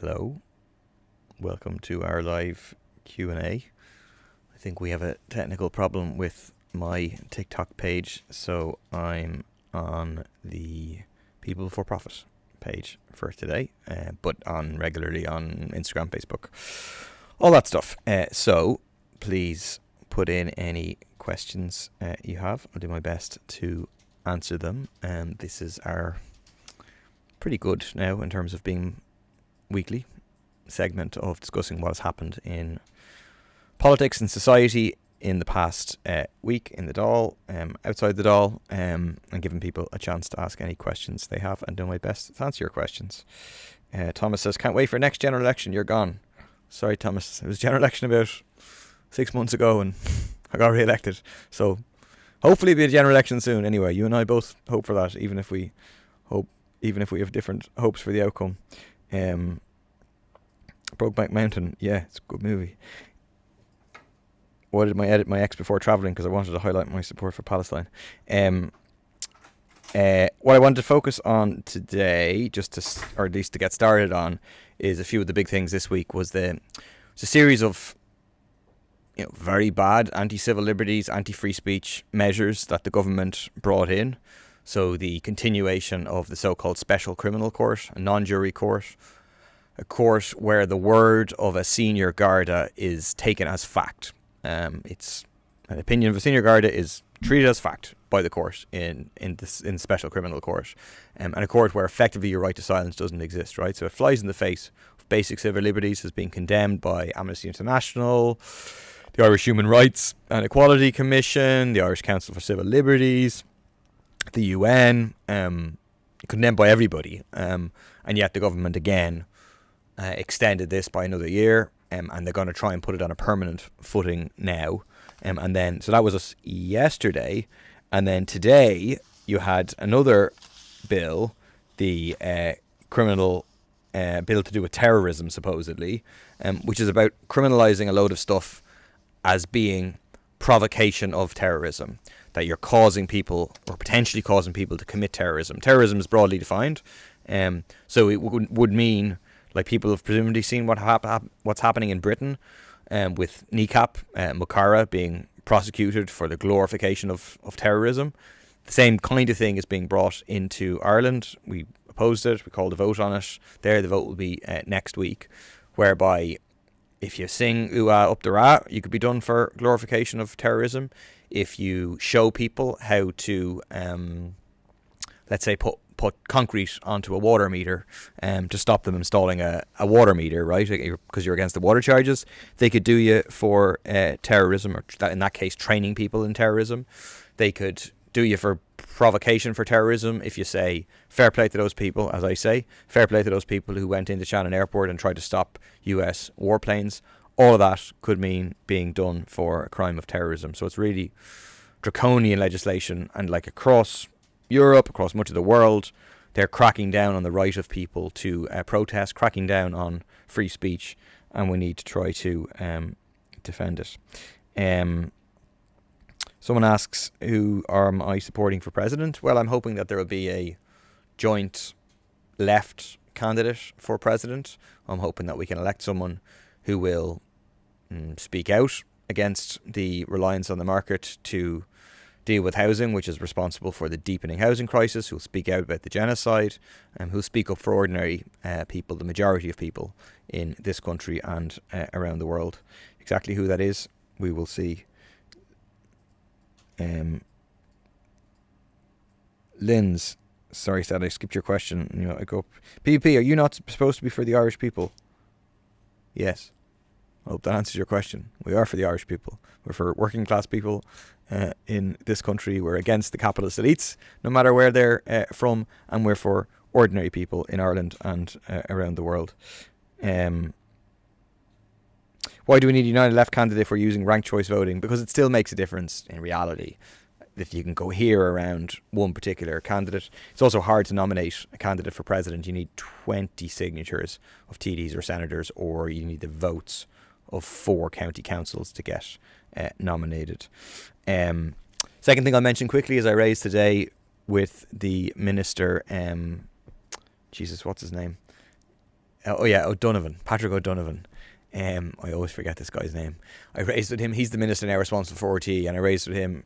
Hello, welcome to our live Q&A. I think we have a technical problem with my TikTok page, so I'm on the People for Profit page for today, but regularly on Instagram, Facebook, all that stuff. So please put in any questions you have. I'll do my best to answer them. This is our pretty good now in terms of being weekly segment of discussing what has happened in politics and society in the past week in the Dáil, outside the Dáil, and giving people a chance to ask any questions they have and do my best to answer your questions. Thomas says, can't wait for next general election, you're gone. Sorry, Thomas, it was general election about 6 months ago and I got re-elected, so hopefully it'll be a general election soon. Anyway, you and I both hope for that, even if we have different hopes for the outcome. Brokeback Mountain, yeah, it's a good movie. Why did I edit my ex before travelling? Because I wanted to highlight my support for Palestine. What I wanted to focus on today, or at least to get started on, is a few of the big things this week. It's a series of very bad anti-civil liberties, anti-free speech measures that the government brought in. So the continuation of the so-called Special Criminal Court, a non-jury court, a court where the word of a senior Garda is taken as fact. It's an opinion of a senior Garda is treated as fact by the court in Special Criminal Court, and a court where effectively your right to silence doesn't exist, right? So it flies in the face of basic civil liberties, has been condemned by Amnesty International, the Irish Human Rights and Equality Commission, the Irish Council for Civil Liberties, the UN, condemned by everybody, and yet the government again extended this by another year, and they're going to try and put it on a permanent footing now. And then, so that was us yesterday, and then today you had another bill, the criminal bill to do with terrorism, supposedly, which is about criminalising a load of stuff as being provocation of terrorism, that you're causing people or potentially causing people to commit terrorism. Terrorism is broadly defined, so it would mean, like, people have presumably seen what's happening in Britain, with NICAP, Mukhara being prosecuted for the glorification of terrorism. The same kind of thing is being brought into Ireland. We opposed it. We called a vote on it. The vote will be next week, whereby if you sing "Ua up the Ra," you could be done for glorification of terrorism. If you show people how to, let's say, put concrete onto a water meter to stop them installing a water meter, right? Because you're against the water charges, they could do you for terrorism, or in that case, training people in terrorism. They could do you for provocation for terrorism if you say, fair play to those people, as I say, fair play to those people who went into Shannon Airport and tried to stop US warplanes. All of that could mean being done for a crime of terrorism. So it's really draconian legislation, and like across Europe, across much of the world, they're cracking down on the right of people to protest, cracking down on free speech, and we need to try to defend it. Someone asks, who am I supporting for president? Well, I'm hoping that there will be a joint left candidate for president. I'm hoping that we can elect someone who will speak out against the reliance on the market to deal with housing, which is responsible for the deepening housing crisis, who'll speak out about the genocide, and who'll speak up for ordinary people, the majority of people in this country and around the world. Exactly who that is, we will see. Linz, sorry, Stan, I skipped your question. I go up. PvP, are you not supposed to be for the Irish people? Yes. I hope that answers your question. We are for the Irish people. We're for working class people in this country. We're against the capitalist elites, no matter where they're from, and we're for ordinary people in Ireland and around the world. Why do we need a United Left candidate if we're using ranked choice voting? Because it still makes a difference in reality. If you can go here around one particular candidate, it's also hard to nominate a candidate for president. You need 20 signatures of TDs or senators, or you need the votes of 4 county councils to get nominated. Second thing I'll mention quickly is I raised today with the minister, Jesus, what's his name? O'Donovan, Patrick O'Donovan. I always forget this guy's name. I raised with him. He's the minister now responsible for RTE, and I raised with him,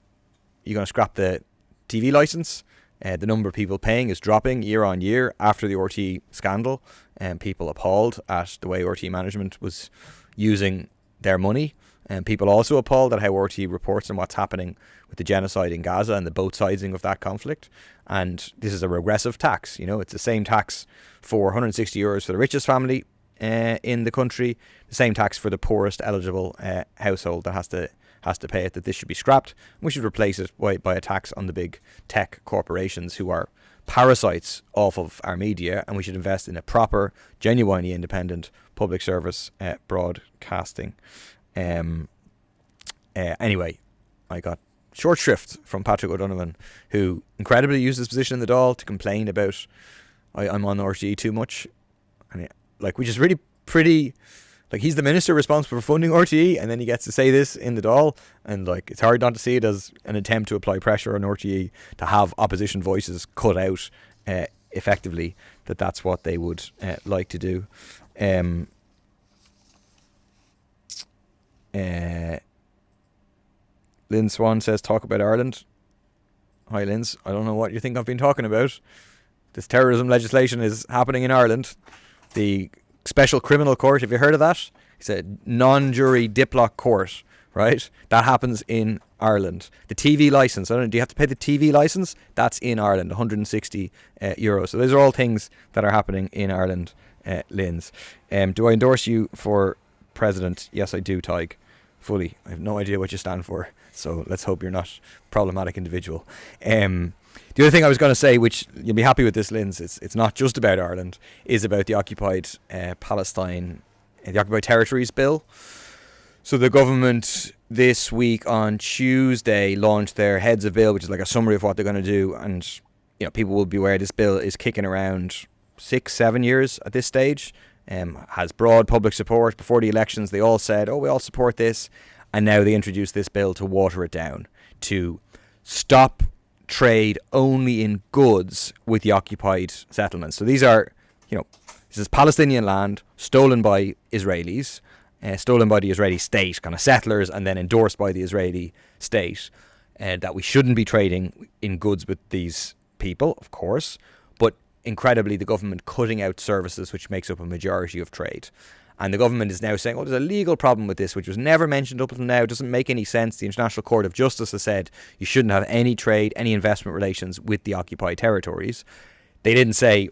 you're going to scrap the TV licence. The number of people paying is dropping year on year after the RTE scandal, and people appalled at the way RTE management was using their money. And people also appalled at how RTE reports on what's happening with the genocide in Gaza and the both siding of that conflict. And this is a regressive tax. It's the same tax for €160 for the richest family in the country, the same tax for the poorest eligible household that has to pay it. That this should be scrapped. We should replace it by a tax on the big tech corporations who are parasites off of our media, and we should invest in a proper, genuinely independent public service broadcasting. Anyway, I got short shrift from Patrick O'Donovan, who incredibly used his position in the Dáil to complain about I'm on RTE too much, and which is really pretty. He's the minister responsible for funding RTE, and then he gets to say this in the Dáil, and it's hard not to see it as an attempt to apply pressure on RTE to have opposition voices cut out effectively. That's what they would like to do. Lynn Swan says, talk about Ireland. Hi, Lynn. I don't know what you think I've been talking about. This terrorism legislation is happening in Ireland. The Special Criminal Court, have you heard of that? It's a non-jury diplock court, right? That happens in Ireland. The TV licence, do you have to pay the TV licence? That's in Ireland, €160. So those are all things that are happening in Ireland, Linz. Do I endorse you for president? Yes, I do, Tig. Fully. I have no idea what you stand for, so let's hope you're not a problematic individual. The other thing I was going to say, which you'll be happy with this, Linz, it's not just about Ireland, is about the occupied Palestine, the occupied territories bill. So the government this week on Tuesday launched their heads of bill, which is like a summary of what they're going to do. And people will be aware this bill is kicking around 6-7 years at this stage. Has broad public support. Before the elections, they all said, we all support this. And now they introduced this bill to water it down, to stop trade only in goods with the occupied settlements. So these are, this is Palestinian land stolen by Israelis, stolen by the Israeli state, kind of settlers, and then endorsed by the Israeli state, that we shouldn't be trading in goods with these people, of course, but incredibly the government cutting out services, which makes up a majority of trade. And the government is now saying, there's a legal problem with this, which was never mentioned up until now. It doesn't make any sense. The International Court of Justice has said you shouldn't have any trade, any investment relations with the occupied territories. They didn't say,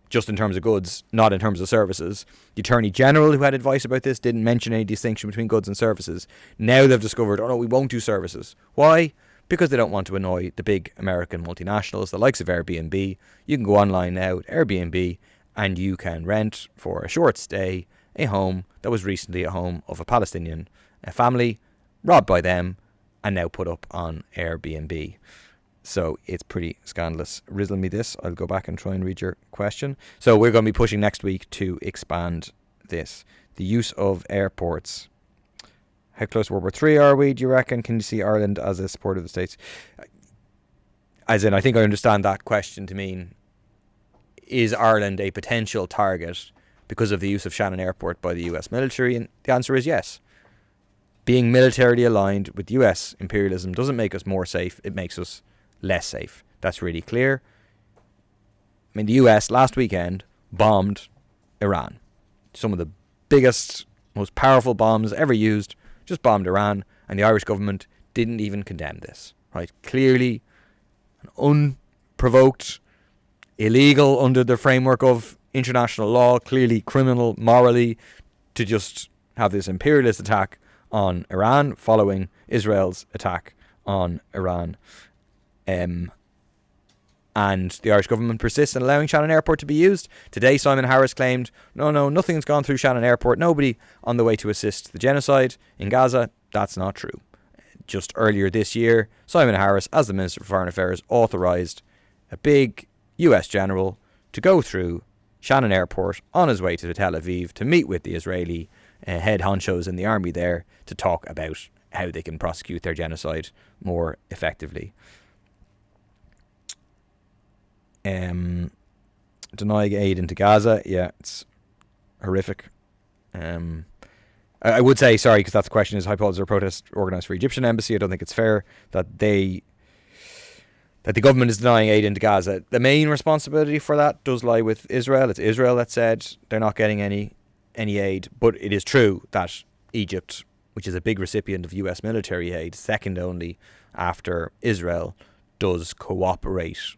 just in terms of goods, not in terms of services. The Attorney General, who had advice about this, didn't mention any distinction between goods and services. Now they've discovered, we won't do services. Why? Because they don't want to annoy the big American multinationals, the likes of Airbnb. You can go online now at Airbnb, and you can rent for a short stay a home that was recently a home of a Palestinian family, robbed by them, and now put up on Airbnb. So it's pretty scandalous. Rizzle me this. I'll go back and try and read your question. So we're going to be pushing next week to expand this. The use of airports. How close to World War III are we, do you reckon? Can you see Ireland as a supporter of the States? As in, I think I understand that question to mean, is Ireland a potential target because of the use of Shannon Airport by the US military? And the answer is yes. Being militarily aligned with US imperialism doesn't make us more safe, it makes us less safe. That's really clear. I mean, the US last weekend bombed Iran. Some of the biggest, most powerful bombs ever used, just bombed Iran, and the Irish government didn't even condemn this. Right? Clearly, an unprovoked, illegal under the framework of international law, clearly criminal morally, to just have this imperialist attack on Iran following Israel's attack on Iran. And the Irish government persists in allowing Shannon Airport to be used. Today, Simon Harris claimed, no, nothing's gone through Shannon Airport. Nobody on the way to assist the genocide in Gaza. That's not true. Just earlier this year, Simon Harris, as the Minister for Foreign Affairs, authorised a big US general to go through Shannon Airport on his way to Tel Aviv to meet with the Israeli head honchos in the army there to talk about how they can prosecute their genocide more effectively. Denying aid into Gaza, yeah, it's horrific. I would say, sorry, because that's the question, is high politics or protest organised for Egyptian embassy. I don't think it's fair that the government is denying aid into Gaza. The main responsibility for that does lie with Israel. It's Israel that said they're not getting any aid. But it is true that Egypt, which is a big recipient of US military aid, second only after Israel, does cooperate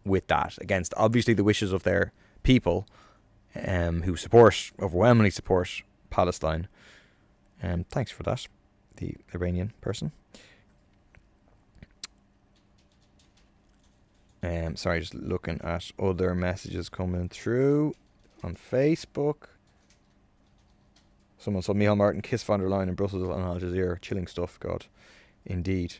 with that against obviously the wishes of their people, who overwhelmingly support Palestine. Thanks for that, the Iranian person. Sorry, just looking at other messages coming through on Facebook. Someone saw Michal Martin kiss von der Leyen in Brussels on Al Jazeera. Chilling stuff, God. Indeed.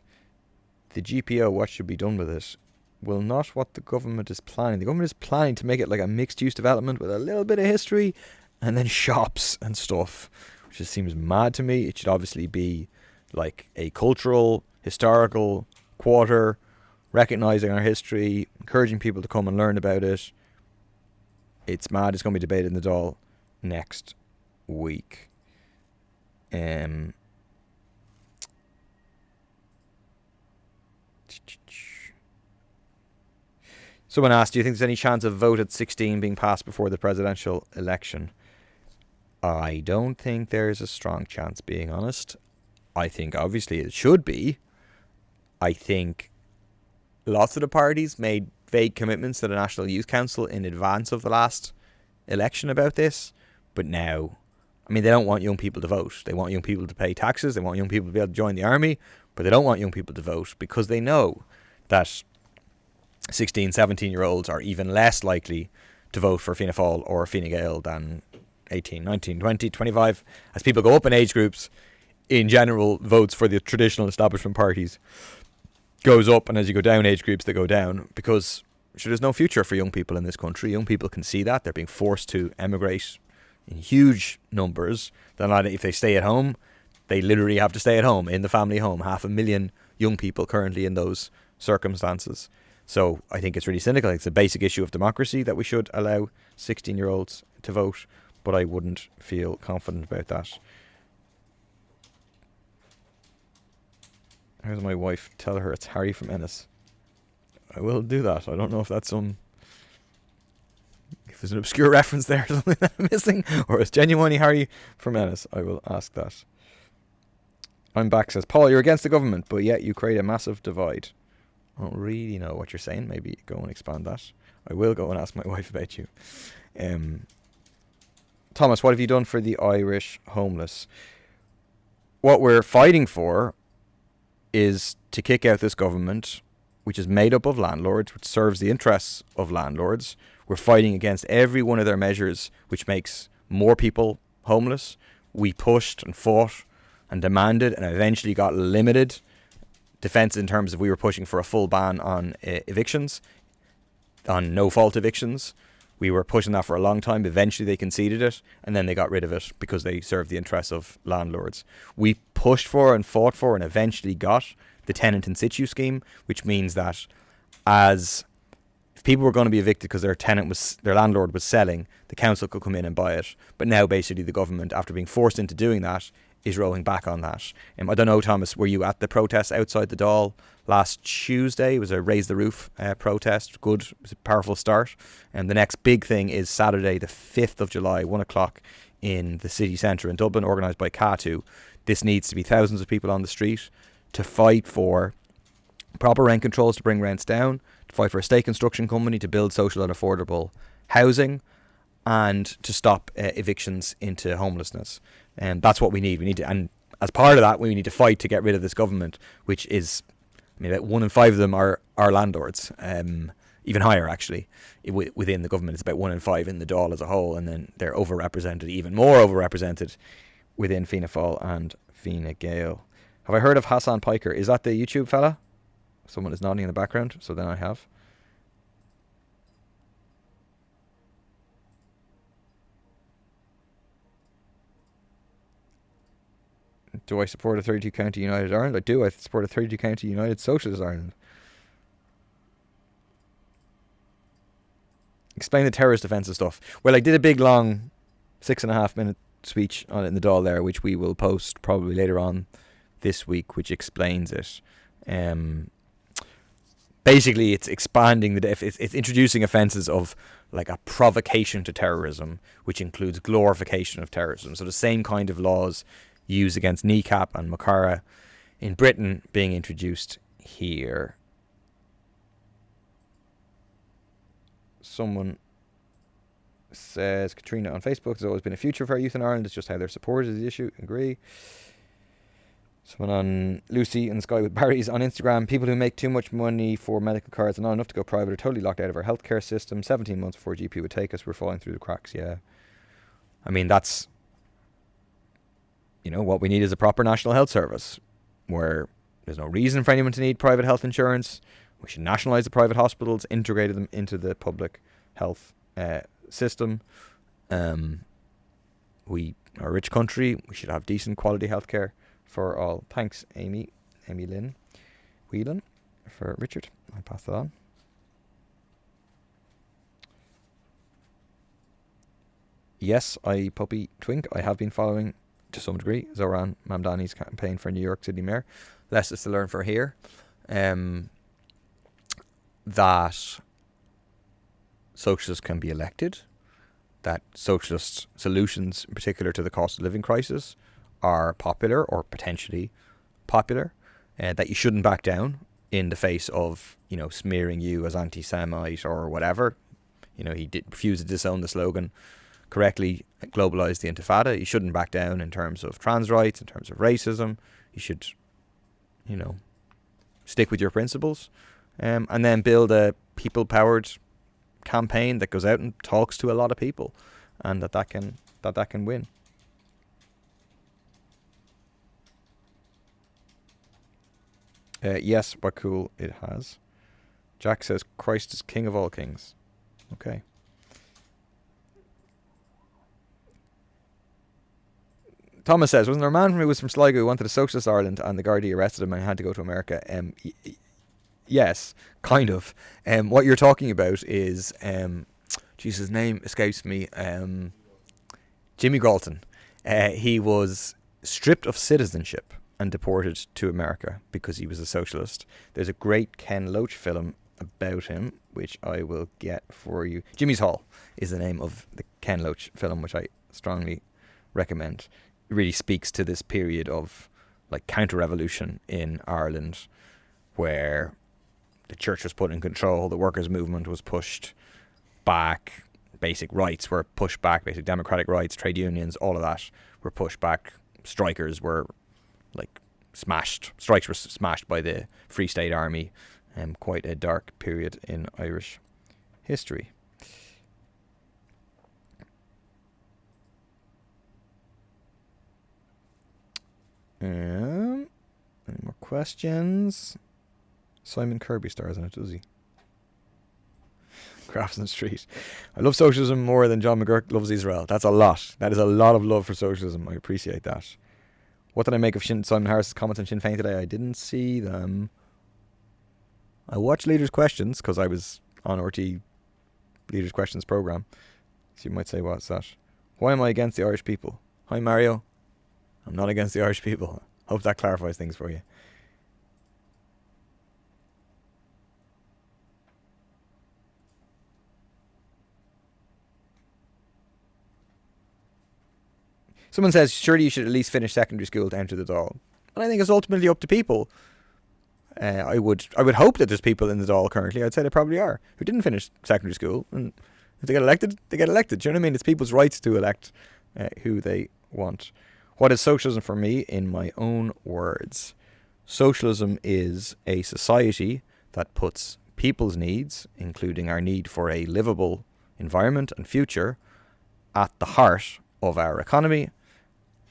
The GPO, what should be done with it? Well, not what the government is planning. The government is planning to make it like a mixed-use development with a little bit of history and then shops and stuff, which just seems mad to me. It should obviously be like a cultural, historical quarter, recognising our history, encouraging people to come and learn about it. It's mad. It's going to be debated in the Dáil next week. Someone asked, do you think there's any chance of vote at 16 being passed before the presidential election? I don't think there's a strong chance, being honest. I think obviously it should be. I think lots of the parties made vague commitments to the National Youth Council in advance of the last election about this. But now, I mean, they don't want young people to vote. They want young people to pay taxes. They want young people to be able to join the army. But they don't want young people to vote because they know that 16, 17-year-olds are even less likely to vote for Fianna Fáil or Fine Gael than 18, 19, 20, 25. As people go up in age groups, in general, votes for the traditional establishment parties goes up, and as you go down age groups, they go down because there's no future for young people in this country. Young people can see that. They're being forced to emigrate in huge numbers. Then if they stay at home, they literally have to stay at home, in the family home. 500,000 young people currently in those circumstances. So I think it's really cynical. It's a basic issue of democracy that we should allow 16-year-olds to vote, but I wouldn't feel confident about that. Here's my wife. Tell her it's Harry from Ennis. I will do that. I don't know if that's if there's an obscure reference there, something that I'm missing, or it's genuinely Harry from Ennis. I will ask that. I'm back, says Paul. You're against the government, but yet you create a massive divide. I don't really know what you're saying. Maybe go and expand that. I will go and ask my wife about you. Thomas, what have you done for the Irish homeless? What we're fighting for is to kick out this government, which is made up of landlords, which serves the interests of landlords. We're fighting against every one of their measures, which makes more people homeless. We pushed and fought and demanded and eventually got limited defence in terms of we were pushing for a full ban on evictions, on no-fault evictions. We were pushing that for a long time. Eventually they conceded it, and then they got rid of it because they served the interests of landlords. We pushed for and fought for and eventually got the tenant in situ scheme, which means that if people were going to be evicted because their landlord was selling, the council could come in and buy it. But now basically the government, after being forced into doing that, is rolling back on that. I don't know, Thomas, were you at the protest outside the Dáil last Tuesday? It was a Raise the Roof protest. Good. It was a powerful start. And the next big thing is Saturday, the 5th of July, 1 o'clock in the city centre in Dublin, organised by CATU. This needs to be thousands of people on the street to fight for proper rent controls to bring rents down, to fight for a state construction company to build social and affordable housing, and to stop evictions into homelessness. And that's what we need. And as part of that, we need to fight to get rid of this government, which is, about 1 in 5 of them are landlords. Even higher, actually, within the government. It's about 1 in 5 in the Dáil as a whole, and then they're overrepresented, even more overrepresented, within Fianna Fáil and Fine Gael. Have I heard of Hassan Piker? Is that the YouTube fella? Someone is nodding in the background, so then I have. Do I support a 32 county United Ireland? I do. I support a 32 county United Socialist Ireland. Explain the terrorist offences stuff. Well, I did a big long 6.5 minute speech on it in the Dáil there, which we will post probably later on this week, which explains it. Basically, it's expanding it's introducing offences of like a provocation to terrorism, which includes glorification of terrorism. So the same kind of laws used against NICAP and Makara in Britain being introduced here. Someone says, Katrina on Facebook, there's always been a future for our youth in Ireland. It's just how they're supported is the issue. Agree. Someone on Lucy in the Sky with Barry's on Instagram. People who make too much money for medical cards and not enough to go private are totally locked out of our healthcare system. 17 months before GP would take us. We're falling through the cracks. Yeah. I mean, that's, what we need is a proper national health service where there's no reason for anyone to need private health insurance. We should nationalise the private hospitals, integrate them into the public health system. We are a rich country. We should have decent quality healthcare for all. Thanks, Amy Lynn Whelan, for Richard. I'll pass that on. Yes, Puppy Twink, I have been following to some degree Zoran Mamdani's campaign for New York City Mayor. Less is to learn for here. That socialists can be elected, that socialist solutions, in particular to the cost of living crisis, are popular or potentially popular, that you shouldn't back down in the face of, smearing you as anti-Semite or whatever. He refused to disown the slogan, correctly globalise the Intifada. You shouldn't back down in terms of trans rights, in terms of racism. You should, stick with your principles, and then build a people-powered campaign that goes out and talks to a lot of people, and that can win. Yes, what cool it has. Jack says Christ is King of all kings. Okay. Thomas says, wasn't there a man who was from Sligo who wanted a socialist Ireland and the Gardaí arrested him and he had to go to America? Yes, kind of. What you're talking about is, his name escapes me, Jimmy Galton. He was stripped of citizenship and deported to America because he was a socialist. There's a great Ken Loach film about him, which I will get for you. Jimmy's Hall is the name of the Ken Loach film, which I strongly recommend. It really speaks to this period of like counter-revolution in Ireland, where the church was put in control, the workers' movement was pushed back, basic rights were pushed back, basic democratic rights, trade unions, all of that were pushed back. Strikers were strikes were smashed by the Free State Army. Quite a dark period in Irish history. Any more questions? Simon Kirby stars in it, does he? Craftsman Street. I love socialism more than John McGurk loves Israel. That's a lot. That is a lot of love for socialism. I appreciate that. What did I make of Simon Harris's comments on Sinn Féin today? I didn't see them. I watched Leaders' Questions because I was on RT Leaders' Questions programme. So you might say, what's that? Why am I against the Irish people? Hi, Mario. I'm not against the Irish people. Hope that clarifies things for you. Someone says, surely you should at least finish secondary school to enter the Dáil. And I think it's ultimately up to people. I would hope that there's people in the Dáil currently, I'd say there probably are, who didn't finish secondary school. And if they get elected, they get elected. Do you know what I mean? It's people's rights to elect who they want. What is socialism for me? In my own words, socialism is a society that puts people's needs, including our need for a livable environment and future, at the heart of our economy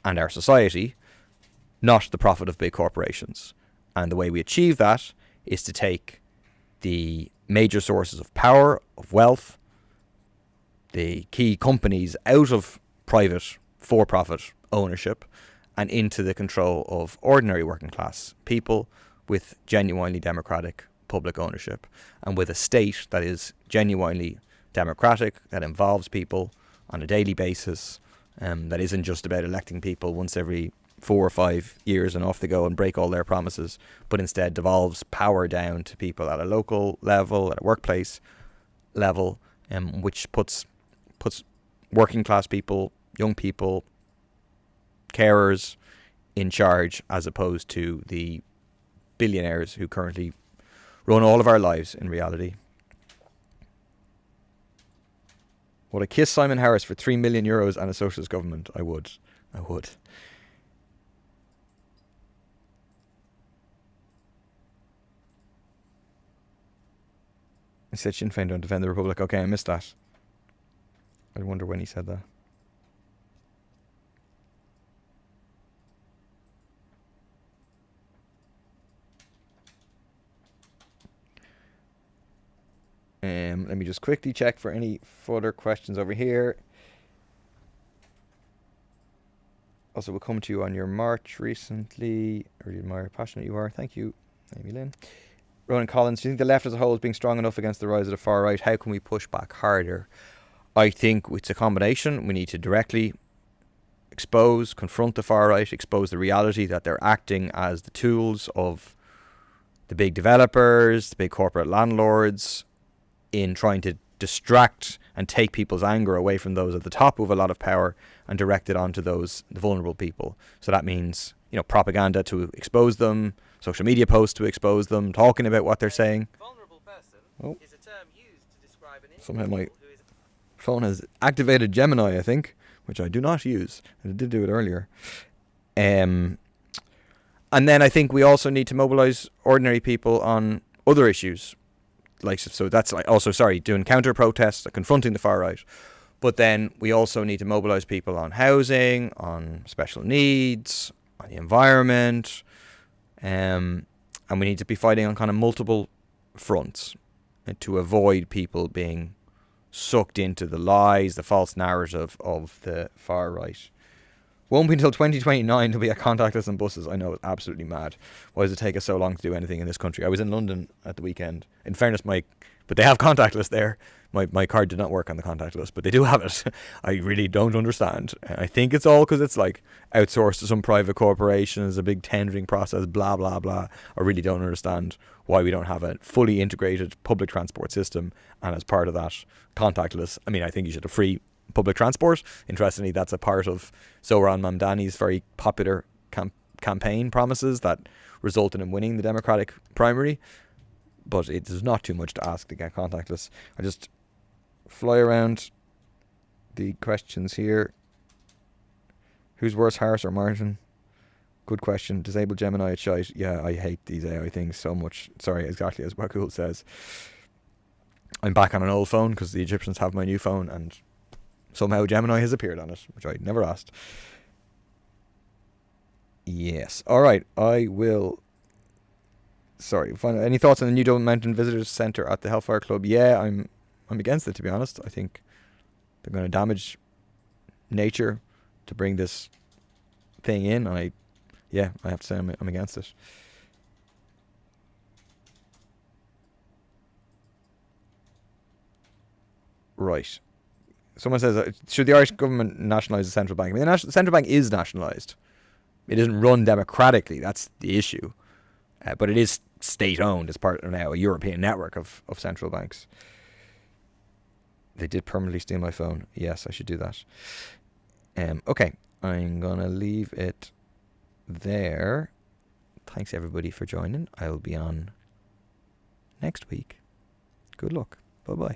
and our society, not the profit of big corporations. And the way we achieve that is to take the major sources of power, of wealth, the key companies out of private, for-profit ownership and into the control of ordinary working class people with genuinely democratic public ownership, and with a state that is genuinely democratic, that involves people on a daily basis, that isn't just about electing people once every 4 or 5 years and off they go and break all their promises, but instead devolves power down to people at a local level, at a workplace level, which puts working class people, young people, carers in charge, as opposed to the billionaires who currently run all of our lives in reality. Would I kiss Simon Harris for €3 million and a socialist government? I would. He said Sinn Féin don't defend the Republic. Okay, I missed that. I wonder when he said that. Let me just quickly check for any further questions over here. Also, we'll come to you on your march recently. I really admire how passionate you are. Thank you, Amy Lynn. Ronan Collins, do you think the left as a whole is being strong enough against the rise of the far right? How can we push back harder? I think it's a combination. We need to directly confront the far right, expose the reality that they're acting as the tools of the big developers, the big corporate landlords, in trying to distract and take people's anger away from those at the top who have a lot of power and direct it onto the vulnerable people. So that means, propaganda to expose them, social media posts to expose them, talking about what they're saying. Vulnerable person is a term used to describe an somehow my phone has activated Gemini, I think, which I do not use. I did do it earlier. And then I think we also need to mobilise ordinary people on other issues. Doing counter protests, confronting the far right. But then we also need to mobilise people on housing, on special needs, on the environment, and we need to be fighting on kind of multiple fronts to avoid people being sucked into the lies, the false narrative of the far right. Won't be until 2029 to be a contactless on buses. I know, it's absolutely mad. Why does it take us so long to do anything in this country? I was in London at the weekend. In fairness, but they have contactless there. My card did not work on the contactless, but they do have it. I really don't understand. I think it's all because it's outsourced to some private corporation as a big tendering process, blah, blah, blah. I really don't understand why we don't have a fully integrated public transport system, and as part of that, contactless. I mean, I think you should have free public transport. Interestingly, that's a part of Zohran Mamdani's very popular campaign promises that resulted in winning the Democratic primary. But it is not too much to ask to get contactless. I just fly around the questions here. Who's worse, Harris or Martin? Good question. Disabled Gemini at shite. Yeah, I hate these AI things so much. Sorry, exactly as Wakul says. I'm back on an old phone because the Egyptians have my new phone, and somehow Gemini has appeared on it, which I never asked. Yes. All right. I will. Sorry. Any thoughts on the new Dublin Mountain Visitors Centre at the Hellfire Club? Yeah, I'm against it, to be honest. I think they're going to damage nature to bring this thing in. And I have to say I'm against it. Right. Someone says, should the Irish government nationalise the central bank? I mean, the central bank is nationalised. It isn't run democratically. That's the issue. But it is state-owned as part of now a European network of central banks. They did permanently steal my phone. Yes, I should do that. Okay, I'm going to leave it there. Thanks, everybody, for joining. I'll be on next week. Good luck. Bye-bye.